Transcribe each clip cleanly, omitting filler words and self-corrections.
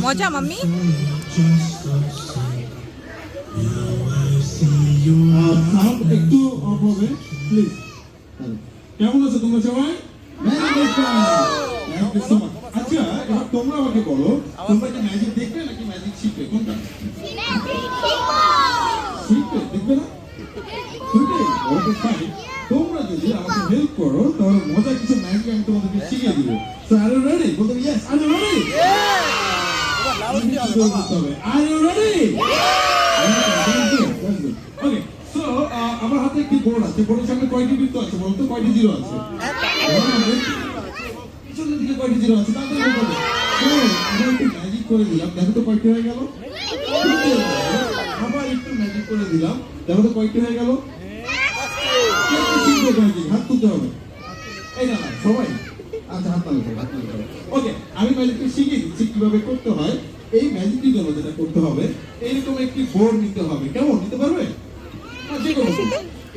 মজা মাম্মি একটু অফ হবে প্লিজ। কেমন আছো তোমরা সবাই? আচ্ছা এবার তোমরা আমাকে বলো, তোমরা কি ম্যাজিক দেখবে নাকি ম্যাজিক শিখবে? কোনটা শিখবে? দেখবে না? তোমরা যদি আমাকে হেল্প করো তাহলে মজা কিছু ম্যাজিক আমি তোমাদেরকে শিখিয়ে দিব। So are you ready? বলতে yes, are you ready? Are you ready? Okay, so আমার হাতে একটি বোর্ড আছে। বোর্ডের সামনে কয়টি বৃত্ত আছে বলতো? কয়টি জিরো আছে? পিছনের দিকে কয়টি জিরো আছে? তাদের বলো। আমরা একটু ম্যাজিক করে দিলাম, দেখো তো কয়টি হয়ে গেল। আবার একটু ম্যাজিক করে দিলাম, দেখো তো কয়টি হয়ে গেল। হাত তুলতে হবে। এই না সবাই আচ্ছা হাত তালতে হবে। ওকে, আমি ম্যাজিকটা শিখিয়ে দিচ্ছি কিভাবে করতে হয়। এই ম্যাজিকটির জন্য যেটা করতে হবে, এইরকম একটি বোর্ড নিতে হবে। কেমন নিতে পারবে?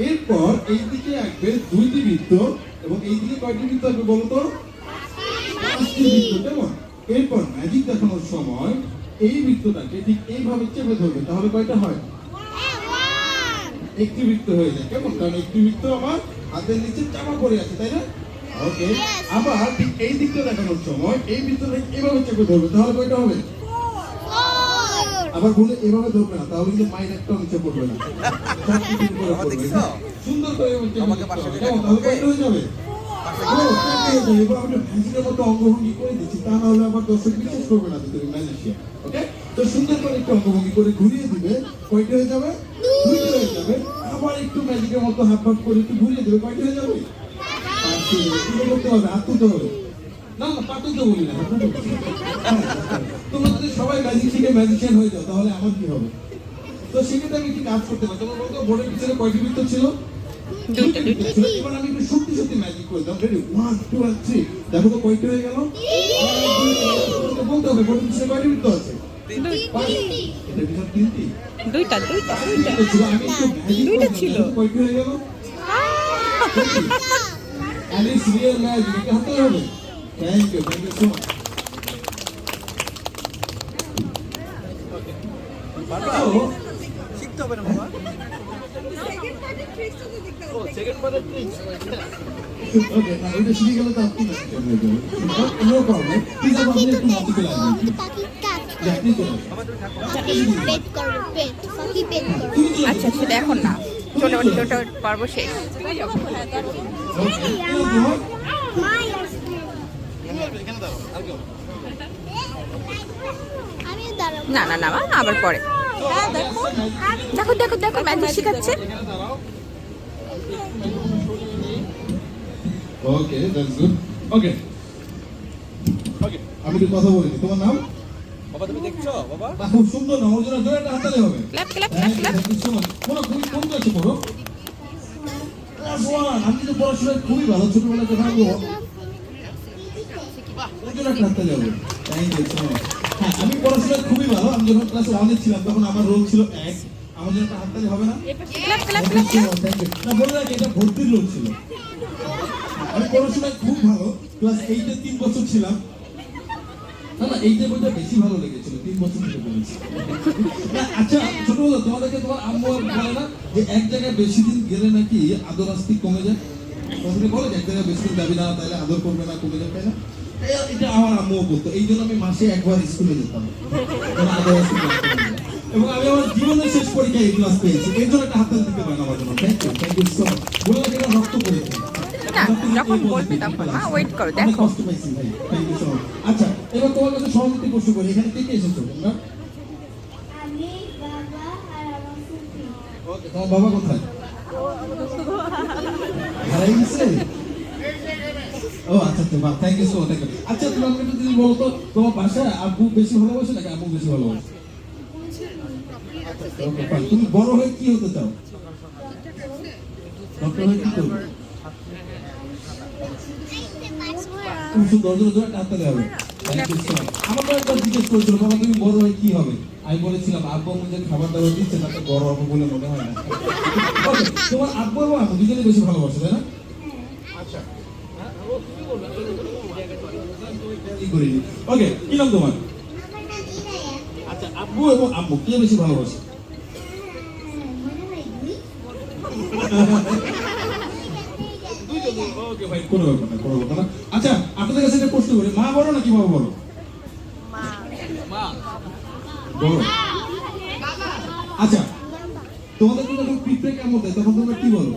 এরপর এই দিকে আঁকবে দুইটি বৃত্ত এবং এই দিকে কয়টি বৃত্ত আঁকবে বলো তো? পাঁচটি বৃত্ত। কেমন? এরপর ম্যাজিক দেখানোর সময় এই বৃত্তটাকে ঠিক এইভাবে চেপে ধরবে, তাহলে কয়টা হয়? একটি বৃত্ত হয়ে যায়। কেমন? কারণ একটি বৃত্ত আমার হাতের নিচে চাপা পড়ে আছে, তাই না? ওকে, আবার ঠিক এই দিকটা দেখানোর সময় এই বৃত্তটা এইভাবে চেপে ধরবে, তাহলে কয়টা হবে? আবার বলে এভাবে ধরবে না, তাহলে কিন্তু মাইর একটা নিচে পড়বে না। সুন্দর করে তাহলে কয়টা হয়ে যাবে? এবার আমরা ম্যাজিকের মতো অঙ্গভঙ্গি করে দিচ্ছি, তা না হলে আমার দর্শক বিশ্বাস করবে না তুমি ম্যাজিশিয়ান। ওকে, তো সুন্দর করে একটু অঙ্গভঙ্গি করে ঘুরিয়ে দিবে, কয়টা হয়ে যাবে? দুইটা হয়ে যাবে। আবার একটু ম্যাজিকের মতো হাত হাত করে একটু ঘুরিয়ে দেবে, কয়টা হয়ে যাবে? করতে হবে, হাত তুলতে হবে। না না, পা তুলতে বলি না, তোমরা যদি সবাই ম্যাজিক শিখে ম্যাজিশিয়ান হয়ে যাও তাহলে আমার কি হবে? তো সেক্ষেত্রে আমি একটি কাজ করতে পারি। তোমরা বলতো বোর্ডের পিছনে কয়টি বৃত্ত ছিল? এবার আমি একটু সত্যি সত্যি ম্যাজিক করে দাও। রেডি? 1 2 3, দেখো তো কয়টি হয়ে গেল। বলতে হবে বোর্ডের পিছনে কয়টি বৃত্ত আছে? এটা পিছনে তিনটি, দুইটা ছিল। কয়টি হয়ে গেল? অ্যালিস রিয়েল ম্যাজিক, এটা হাতে হবে। Thank you so much. শিখতে হবে না বাবা। সেকেন্ড পার্টের ট্রিক্স। ওকে, না এটা শিখে গেলে তো আপনি শিখতে হয়ে যাবে। No problem. ঠিক আছে, আপনি একটু মত করে আসবেন। আচ্ছা সেটা এখন না, চলে ওটা পর্ব শেষ। না না না আবার পরে। দেখো দেখো দেখো ম্যাজিক শেখাচ্ছে। ওকে, দ্যাটস গুড। ওকে ওকে, আমি একটু কথা বলি। তোমার নাম? বাবা তুমি দেখছো বাবা? খুব সুন্দর নাম, ওর জন্য জোরে একটা হাততালি হবে। Clap clap clap. মনে তুমি কোন ক্লাসে পড়ো? ক্লাস 1। আমি তো পড়াশোনায় খুবই ভালো, ছোটবেলায় যখন আমি ওর জন্য একটা হাততালি হবে। Thank you so much. হ্যাঁ, আমি পড়াশোনায় খুবই ভালো। আমি যখন ক্লাস 1 এ ছিলাম তখন আমার রোল ছিল 1। আমার জন্য একটা হাততালি হবে না? Clap clap clap. না বলে রাখি, এটা ভর্তির রোল ছিল। আমি পড়াশোনায় খুব ভালো, ক্লাস 8 এ 3 বছর ছিলাম। না না, এইটা বইটা বেশি ভালো লেগেছিল, 3 বছর ধরে বলেছি। না আচ্ছা, ছোটবেলা তোমাদেরকে তোমার আম্মু বলে না যে এক জায়গায় বেশি দিন গেলে নাকি আদর আস্তিক কমে যায়? তোমাদেরকে বলে যে এক জায়গায় বেশি দিন যাবি না, তাহলে আদর করবে না, কমে যাবে, তাই না? এটা আমার আম্মুও বলতো। এই জন্য আমি মাসে একবার স্কুলে যেতাম, আদর আস্তিক। এবং আমি আমার জীবনের শেষ পরীক্ষায় এই ক্লাস পেয়েছি। এই জন্য একটা হাততালি দিতে পারেন আমার জন্য। Thank you so much. বলে রাখি এটা রক্ত পড়েছে। না যখন বলবে তখন মা ওয়েট করো, দেখো। আচ্ছা, এবার তোমার কাছে সহমতি প্রশ্ন করি। এখানে কে কে এসেছো তোমরা? আমি, বাবা আর আমার ফুফি। ওকে, তোমার বাবা কোথায়? হয়ে গেছে? ও আচ্ছা আচ্ছা, বাহ, থ্যাংক ইউ সো মাচ। আচ্ছা, তুমি আমাকে একটু যদি বলো তো, তোমার বাসায় আব্বু বেশি ভালোবাসে নাকি আম্মু বেশি ভালোবাসে? ওকে, ফাইন। তুমি বড় হয়ে কি হতে চাও? ডক্টর হয়ে কি করবে? খুব সুন্দর, জোরে জোরে হাততালি হবে। Thank you so much। আমাকে একবার জিজ্ঞেস করেছিল, বাবা তুমি বড় হয়ে কি হবে? আমি বলেছিলাম আব্বু আম্মু যে খাবার দাবার দিচ্ছে তাতে বড় হবে বলে মনে হয় না। Okay, তোমার আব্বু এবং আম্মু দুজনেই বেশি ভালোবাসে, তাই না? আচ্ছা, ওকে, কি নাম তোমার? আচ্ছা, আব্বু এবং আম্মু কে বেশি ভালোবাসে? ওকে ভাই, কোনো ব্যাপার না, কোনো ব্যাপার না। আচ্ছা, আপনাদের কাছে একটা প্রশ্ন করি, মা বড় নাকি বাবা বড়? বড়। আচ্ছা, তোমাদের যখন পিঁপড়ে কামড় দেয় তখন তোমরা কি বলো?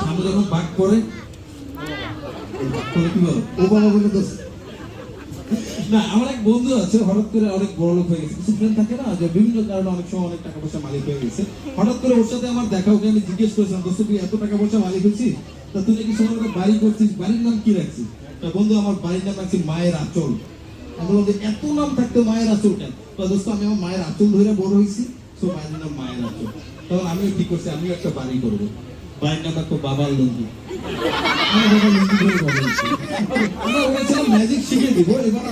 সামনে যখন বাঘ করে কি বলো? ও বাবা বলে দোষ। না, আমার এক বন্ধু আছে, হঠাৎ করে অনেক বড় লোক হয়ে গেছে। কিছু ফ্রেন্ড থাকে না যে বিভিন্ন কারণে অনেক সময় অনেক টাকা পয়সা মালিক হয়ে গেছে। হঠাৎ করে ওর সাথে আমার দেখা, ওকে আমি জিজ্ঞেস করেছিলাম, দোস্ত তুই এত টাকা পয়সা মালিক হচ্ছিস, তা তুই নাকি সময় একটা বাড়ি করছিস, বাড়ির নাম কি রাখছিস? তা বন্ধু, আমার বাড়ির নাম রাখছি মায়ের আঁচল। আমি বলছি এত নাম থাকতো মায়ের আঁচল কেন? তা দোস্ত আমি আমার মায়ের আঁচল ধরে বড় হয়েছি, তো মায়ের নাম মায়ের আঁচল। তখন আমিও ঠিক করছি আমিও একটা বাড়ি করবো, বাড়ির নাম রাখবো বাবার লুঙ্গি। আমরা বলেছিলাম ম্যাজিক শিখে দিব, এবার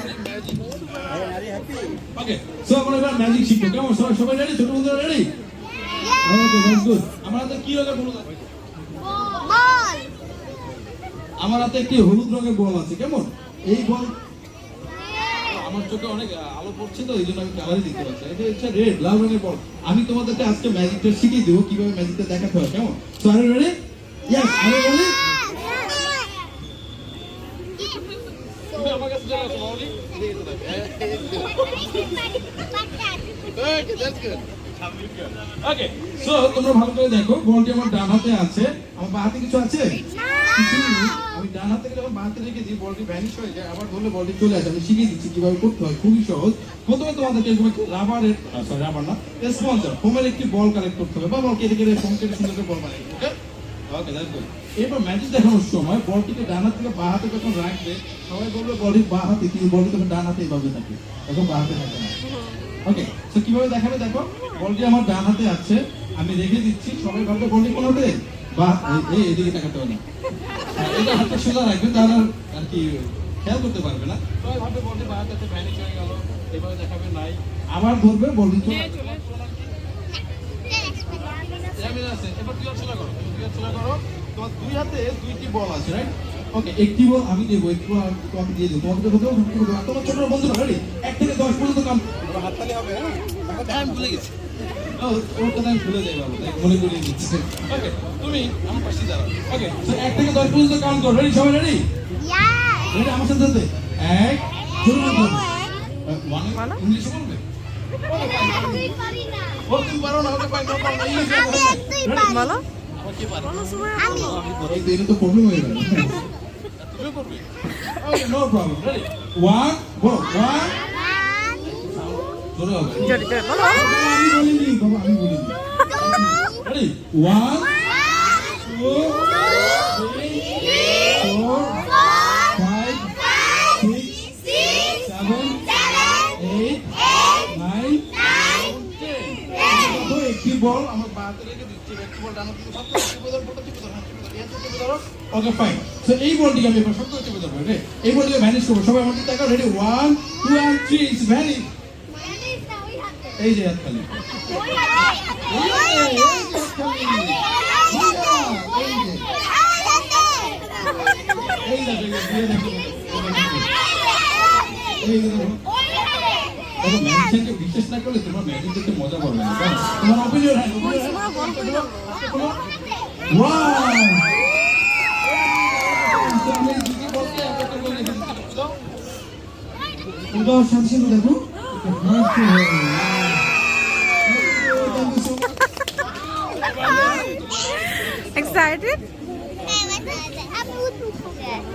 ওকে, সো আমরা এবার ম্যাজিক শিখবো। কেমন সবাই রেডি? ছোট বন্ধুরা রেডি? Okay, that's good. আমার হাতে কি রঙের বল? আমার হাতে একটি হলুদ রঙের বল আছে। কেমন এই বল? আমার চোখে অনেক আলো পড়ছে তো এই জন্য আমি কালারই দেখতে পাচ্ছি। এটা হচ্ছে রেড, লাল রঙের বল। আমি তোমাদেরকে আজকে ম্যাজিকটা শিখিয়ে দেবো কিভাবে ম্যাজিকটা দেখাতে হয়। কেমন? So are you ready? Yes, আমি বলি। তুমি আমার কাছে চলে আসো মাউলি। ওকে, সো তোমরা ভালো করে দেখো, বলটি আমার ডান হাতে আছে। আমার বাঁ হাতে কিছু আছে? কিছু নেই। আমি ডান হাতে যখন বাঁ হাতে রেখে দিই, বলটি ভ্যানিশ হয়ে যায়, আবার ধরলে বলটি চলে আসে। আমি শিখিয়ে দিচ্ছি কিভাবে করতে হয়, খুবই সহজ। প্রথমে তোমাদেরকে এরকম একটি রাবারের, রাবার না, স্পঞ্জার, ফোমের একটি বল কালেক্ট করতে হবে, বা বল কেটে কেটে ফোম কেটে সুন্দর করে বল বানাই। ওকে ওকে, দ্যাটস গুড। এরপর ম্যাজিক দেখানোর সময় বলটিকে ডান হাত থেকে বাঁ হাতে যখন রাখবে, সবাই বলবে বলটির বাঁ হাতে, কিন্তু বলটি তখন ডান হাতে এইভাবে থাকে, তখন বাঁ হাতে থাকে না। ওকে, তো কিভাবে দেখাবে দেখো, বলটি আমার ডান হাতে আছে, আমি রেখে দিচ্ছি, সবাই ভাববে বলটি কোন হাতে? বা এদিকে তাকাতে হবে না, এটা হাতে সোজা রাখবে, তাহলে আর কি খেয়াল করতে পারবে না। সবাই ভাববে বলটি বাঁ হাতে ভ্যানিশ হয়ে গেল, এভাবে দেখাবে নাই, আবার ধরবে বলটি চলে আছে। এবার দুই হাত সোজা করো, দুই হাত সোজা করো। তোমার দুই হাতে দুইটি বল আছে, রাইট? ওকে, একটি বল আমি দেবো, একটু আমি দিয়ে দেবো, তোমাকে দেবো, তোমার ছোট বন্ধুরা রেডি? 1 থেকে 10 পর্যন্ত কাম হাততালি হবে। হ্যাঁ, আমি ভুলে গেছি, ওর কথা আমি ভুলে যাই বাবু, তাই মনে করিয়ে দিচ্ছি। ওকে, তুমি আমার পাশে দাঁড়াও। ওকে, তো 1 থেকে 10 পর্যন্ত কাউন্ট করো। রেডি? সবাই রেডি? রেডি? আমার সাথে সাথে 1 শুরু করো। 1 ইংলিশে বলবে? ও তুমি পারো না, ওকে পাই না, পারো না, ইংলিশে বলো। আমার কি পারে? আমি এই তো প্রবলেম হয়ে গেল। তুমি করবে? ওকে, নো প্রবলেম। রেডি? 1 বলো, 1 জোরে হবে, জোরে জোরে বলো। আমি বলিনি বাবা, আমি বলিনি। রেডি? 1 2 3 4 5 6 7 8 9 10। তো একটি বল আমার বাহাতে রেখে দিচ্ছি, একটি বল ডান হাতে সবটা টিপে ধরো, ফটো টিপে ধরো, হাত টিপে ধরো, এই হাতে টিপে ধরো। ওকে, ফাইন। সো এই বলটিকে আমি এবার সবটা টিপে ধরবো। ওকে, এই বলটিকে ভ্যানিশ করবো। সবাই আমার দিকে তাকাও। রেডি? 1 2 and 3 it's vanish. এই যে হাত খালি, বিশ্বাস না করলে তোমার ম্যাজিক দেখতে মজা পাবে না। তোমার অপিনিয়ন দেখো। Excited?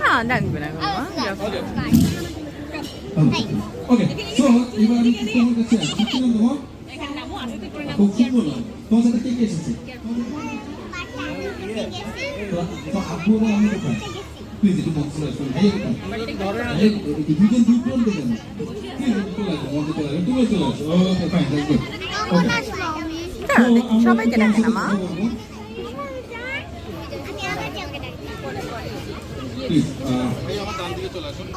হ্যাঁ, ডাকবে না বাবা। ওকে, সো এবার আমি তোমার কাছে আসছি। কি নাম তোমার? খুব সুন্দর নাম। তোমার সাথে কে কে এসেছে? তো আপু এবং আমি কোথায়? প্লিজ একটু মন চলে আসুন। ভাইয়া কোথায়? দুজন দুই প্রান্তে কেন? প্লিজ একটু চলে আসুন, মধ্যে চলে আসুন। তুমিও চলে আসো। ওকে, ফাইন, দ্যাটস গুড। ওকে। চলো দেখি, সবাইকে ডাকে না মা। প্লিজ ভাই আমার ডান দিকে চলে আসুন।